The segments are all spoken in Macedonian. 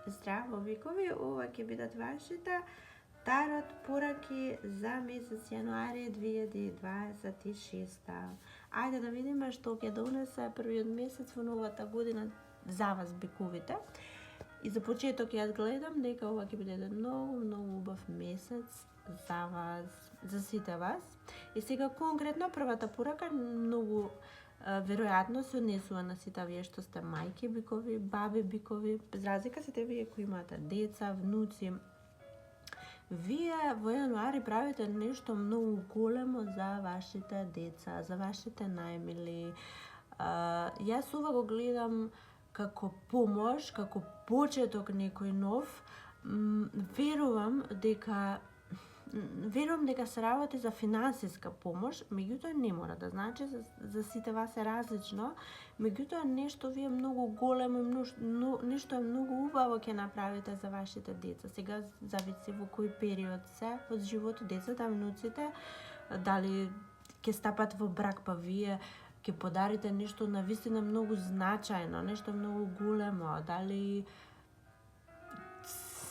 Здраво, бикови, ова ќе бидат вашите тарот пораки за месец јануари 2026. Ајде да видиме што ќе донесе првиот месец во новата година за вас, биковите. И за почеток јас гледам дека ова ќе биде еден многу убав месец за вас, за сите вас. И сега конкретно првата порака многу веројатно се однесува на сите вие што сте мајки бикови, баби бикови, без разлика сите вие кои имате деца, внуци. Вие во јануари правите нешто многу големо за вашите деца, за вашите најмили. Јас ова го гледам како помош, како почеток некој нов. Верувам дека се работи за финансиска помош, меѓутоа не мора да значи, за сите вас е различно, меѓутоа нешто вие многу големо и нешто многу убаво ќе направите за вашите деца. Сега зависи во кој период се од животот децата, внуците, дали ќе стапат во брак, па вие ќе подарите нешто навистина многу значајно, нешто многу големо, дали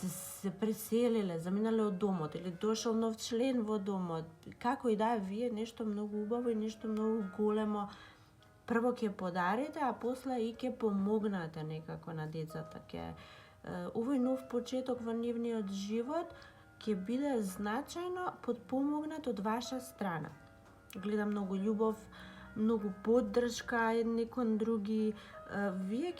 се преселиле, заминале од домот или дошол нов член во домот, како и да е, вие нешто многу убаво и нешто многу големо прво ќе подарите, а после и ќе помогнате некако на децата. Овој нов почеток во нивниот живот ќе биде значајно подпомогнат од ваша страна. Гледам многу љубов, многу поддршка едни кон други. Вие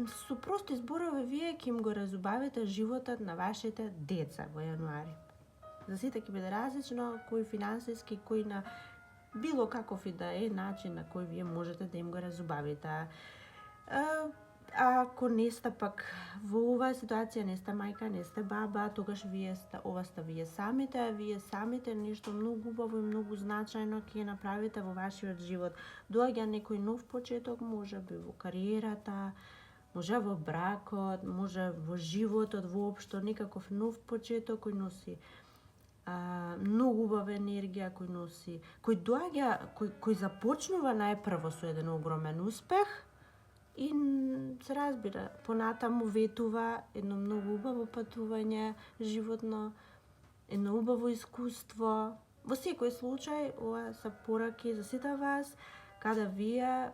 со прости зборови вие ќе им го разубавите животот на вашите деца во јануари. За сите ќе биде различно, кој финансиски, кој на било каков и да е начин на кој вие можете да им го разубавите. Ако не сте пак во оваа ситуација, не сте мајка, не сте баба, тогаш ова сте вие самите нешто многу убаво и многу значајно ќе направите во вашиот живот. Доаѓа некој нов почеток, може би во кариерата, може во бракот, може во животот воопшто, некаков нов почеток кој носи многу убава енергија, кој доаѓа, кој започнува најпрво со еден огромен успех, и се разбира, понатаму ветува едно многу убаво патување животно, едно убаво искуство. Во секој случај, ова се пораки за сите вас, каде вие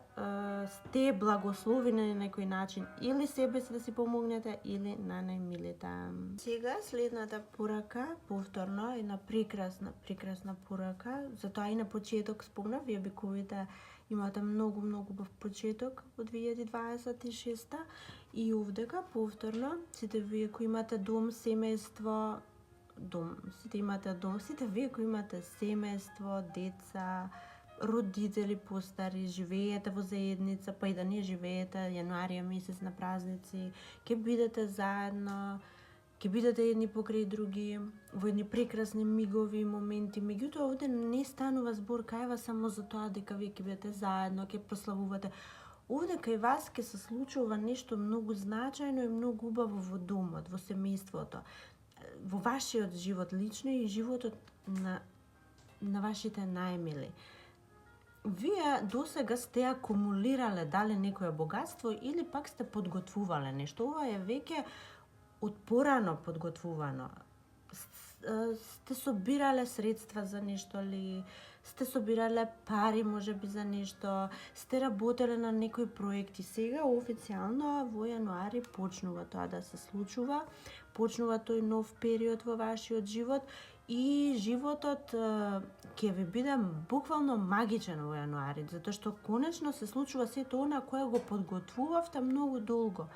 сте благословени на некој начин, или себе си да си помогнете, или на најмилите. Сега следната порака, повторно, една прекрасна порака, затоа и на почеток спомнав, вие биковите имате многу убав почеток од 2026 и овдека повторно сите вие кои имате семејство, сите вие кои имате семејство, деца, родители постари, живеете во заедница, па и да не живеете, јануари е месец на празници, ќе бидете заедно, ќе бидете едни покрај други, во едни прекрасни мигови и моменти. Меѓутоа, овде не станува збор кај вас само за тоа дека вие ќе бидете заедно, ќе прославувате. Овде кај вас ќе се случува нешто многу значајно и многу убаво во домот, во семејството, во вашиот живот лично и животот на вашите најмили. Вие досега сте акумулирале дали некое богатство или пак сте подготвувале нешто. Ова е веќе од порано подготвувано. Сте собирале средства за нешто ли, сте собирале пари можеби за нешто, сте работеле на некои проекти. Сега официјално во јануари почнува тоа да се случува, почнува тој нов период во вашиот живот и животот ќе ви биде буквално магичен во јануари, затоа што конечно се случува сето она кое го подготвувавте многу долго.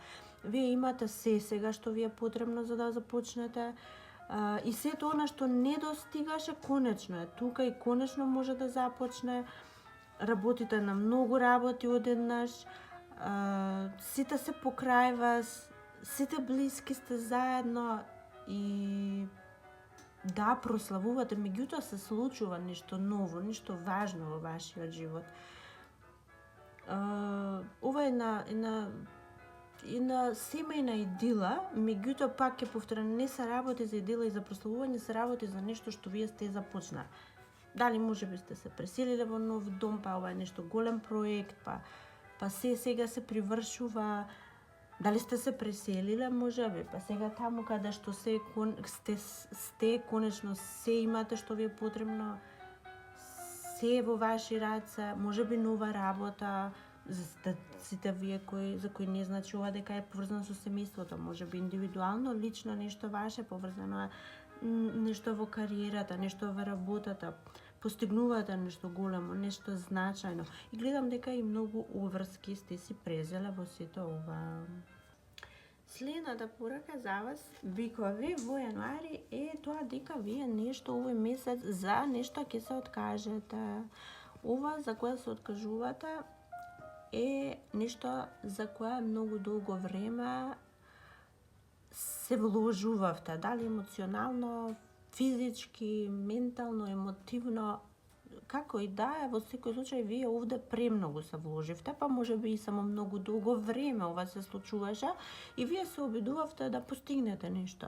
Вие имате се сега што ви е потребно за да започнете и сето она што не достигаше конечно е тука и конечно може да започне. Работите на многу работи одеднаш, сите се покрај вас, сите блиски сте заедно и да прославувате, меѓутоа се случува нешто ново, нешто важно во вашиот живот. Ова е една семејна идила, меѓутоа пак ќе повторам, не се работи за идила и за прославување, се работи за нешто што вие сте започнали. Дали можеби сте се преселиле во нов дом, па ова е нешто голем проект, па се сега се привршува. Дали сте се преселиле, можеби, па сега таму каде што сте конечно се имате што ви е потребно, се во ваши раце, можеби нова работа, за сите вие за кои не значи ова дека е поврзано со семејството, можеби индивидуално, лично нешто ваше поврзано, нешто во кариерата, нешто во работата, постигнувате нешто големо, нешто значајно. И гледам дека и многу уврски сте си презеле во сето ова. Следната порака за вас, бикови, во јануари е тоа дека вие нешто овој месец за нешто ќе се откажете. Ова за кое се откажувате е нешто за кое многу долго време се вложувавте, дали емоционално, физички, ментално, емотивно, како и да е, во секој случај вие овде премногу се вложивте, па можеби и само многу долго време ова се случуваше и вие се обидувавте да постигнете нешто.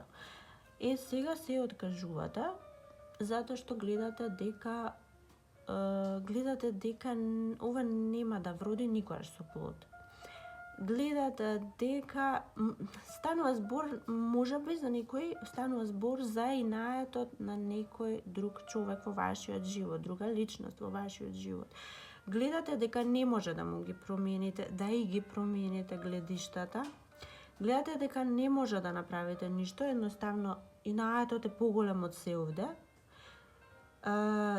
Сега се откажувате затоа што гледате дека ова нема да вроди никогаш со плод. Гледате дека станува збор, можеби за некој станува збор за инаетот на некој друг човек во вашиот живот, друга личност во вашиот живот. Гледате дека не може да му ги промените, да и ги промените гледиштата. Гледате дека не може да направите ништо, едноставно инаетот е поголем од се овде.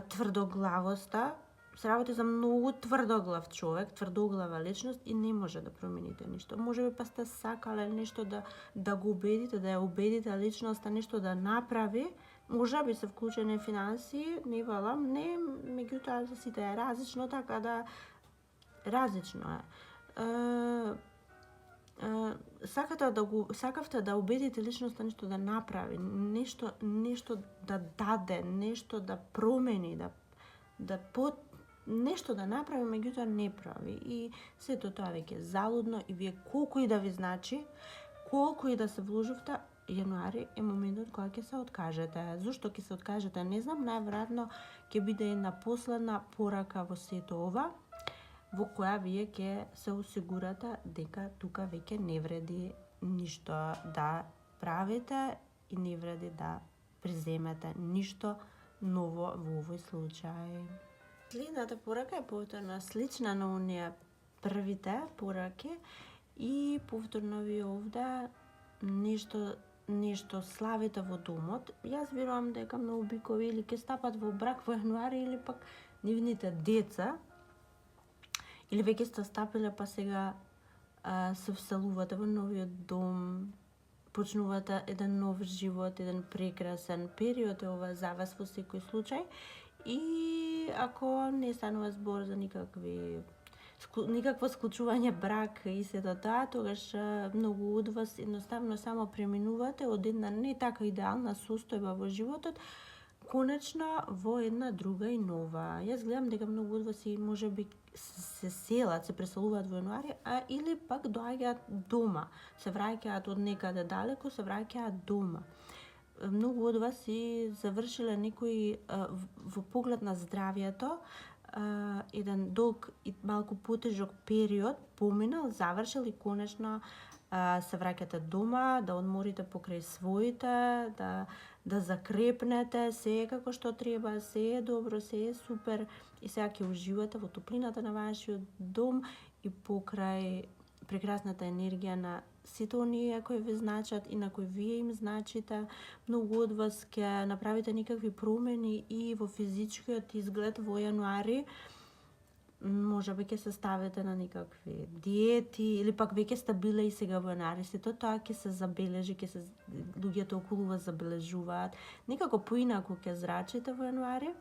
Тврдоглавоста, се работи за многу тврдоглав човек, тврдоглава личност и не може да промените ништо. Можеби па сте сакале нешто да го убедите, да ја убедите личноста нешто да направи, можеби се вклучени финансии, не велам, не, меѓутоа за сите е различно, така да различно е. Сакавте да убедите личноста нешто да направи, нешто да даде, нешто да промени, нешто да направи, меѓутоа не прави. И сето тоа веќе е залудно и вие колку и да ви значи, колку и да се вложувте, јануари е моментот кога ќе се откажете. Зошто ќе се откажете, не знам, најверојатно ќе биде една последна порака во сето ова, во која вие ќе се осигурате дека тука веќе не вреди ништо да правите и не вреди да преземете ништо ново во овој случај. Следната порака е повторно слична на оние првите пораки и повторно ви овде нешто славите во домот. Јас верувам дека многу бикови или ќе стапат во брак во јануари или пак нивните деца или веќе сте стапиле па сега се вселувате во новиот дом, почнувате еден нов живот, еден прекрасен период е ова за вас во секој случај. И ако не станува збор за никакво склучување брак и сето тоа, тогаш многу од вас едноставно само преминувате од една не така идеална состојба во животот, конечно во една друга и нова. Јас гледам дека многу од вас и можеби се селат, се преселуваат во јануари, или пак доаѓаат дома, се враќаат од некаде далеко, се враќаат дома. Многу од вас и завршиле некој во поглед на здравјето, еден долг и малку потежок период поминал, завршил и конечно се враќате дома, да одморите покрај своите, да закрепнете, се како што треба, се е добро, се е супер и сега ќе уживате во топлината на вашиот дом и покрај прекрасната енергија на сите оние кои ви значат и на кои вие им значите. Многу од вас ќе направите некакви промени и во физичкиот изглед во јануари. Можеби ќе се ставите на некакви диети или пак веќе сте биле и сега во јануари. Сето тоа ќе се забележи, луѓето околу вас забележуваат. Некако поинаку ќе зрачите во јануари.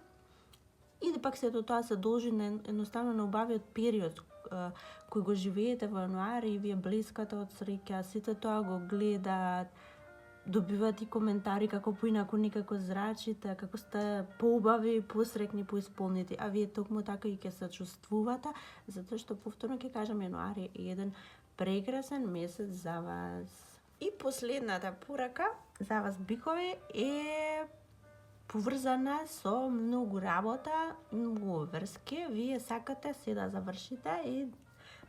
Или пак сето тоа се должи на едноставно на убавиот период кој го живеете во јануари и вие блескате од среќа, сите тоа го гледаат, добивате коментари како поинаку некако зрачите, како сте поубави, посрекни, поисполнети, а вие токму така и ќе се чувствувате, затоа што повторно ќе кажам јануари е еден прекрасен месец за вас. И последната порака за вас бикови е поврзана со многу работа, многу врски. Вие сакате се да завршите и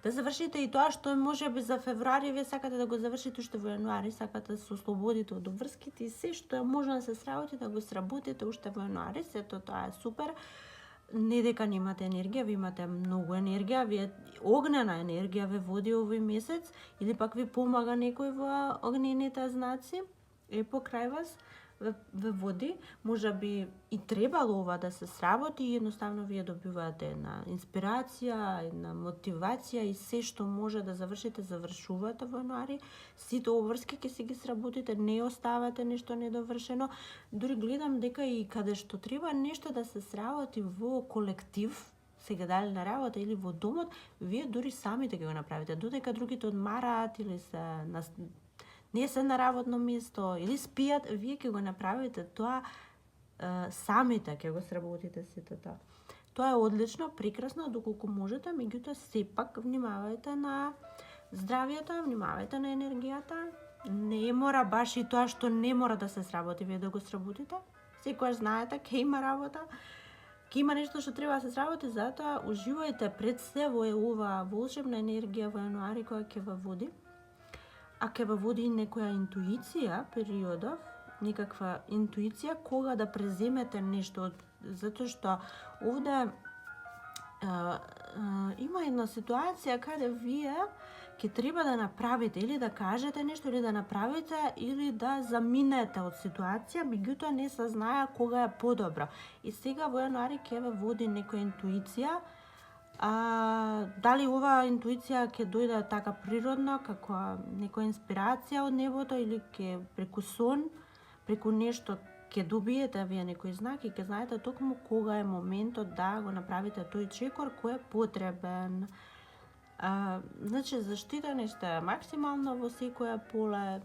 да завршите и тоа што можеби за февруари вие сакате да го завршите уште во јануари, сакате да се ослободите од обврските и се што може да се сработи да го сработите уште во јануари, сето тоа е супер. Не дека немате енергија, ви имате многу енергија, вие огнена енергија ве води овој месец или пак ви помага некој во огнените знаци и покрај вас ве води, можеби и требало ова да се сработи и едноставно вие добивате една инспирација, една мотивација и се што може да завршите, завршувате во јануари. Сите обврски ќе си ги сработите, не оставате нешто недовршено. Дури гледам дека и каде што треба нешто да се сработи во колектив, сега дали на работа или во домот, вие дури самите ќе го направите, додека другите одмараат или не се на работно место или спијат, вие ќе го направите тоа самите, ќе го сработите сето тоа. Тоа е одлично, прекрасно, доколку можете, меѓутоа сепак внимавајте на здравието, внимавајте на енергијата. Не мора баш и тоа што не мора да се сработи, вие да го сработите. Секогаш знаете, ќе има работа, ќе има нешто што треба да се сработи, затоа уживајте пред се во оваа волшебна енергија во јануари која ќе ве води. А ќе ве води некоја интуиција, периодов, некаква интуиција кога да преземете нешто, затоа што овде има една ситуација каде вие ќе треба да направите или да кажете нешто, или да направите, или да заминете од ситуација, меѓутоа не се знае кога е подобро. И сега во јануари ќе ве води некоја интуиција. Дали оваа интуиција ќе дојде така природно, како некоја инспирација од небото, или ќе преку сон, преку нешто ќе добиете вие некој знак и ќе знаете токму кога е моментот да го направите тој чекор кој е потребен. Значи, заштитени сте максимално во секоја поле,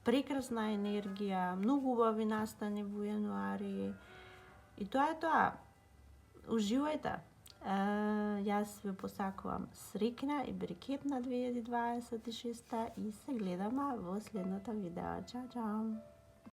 прекрасна енергија, многу убави настани во јануари и тоа е тоа. Уживајте! Јас ве посакувам среќна и берекетна 2026 и се гледаме во следното видео. Чао, чао!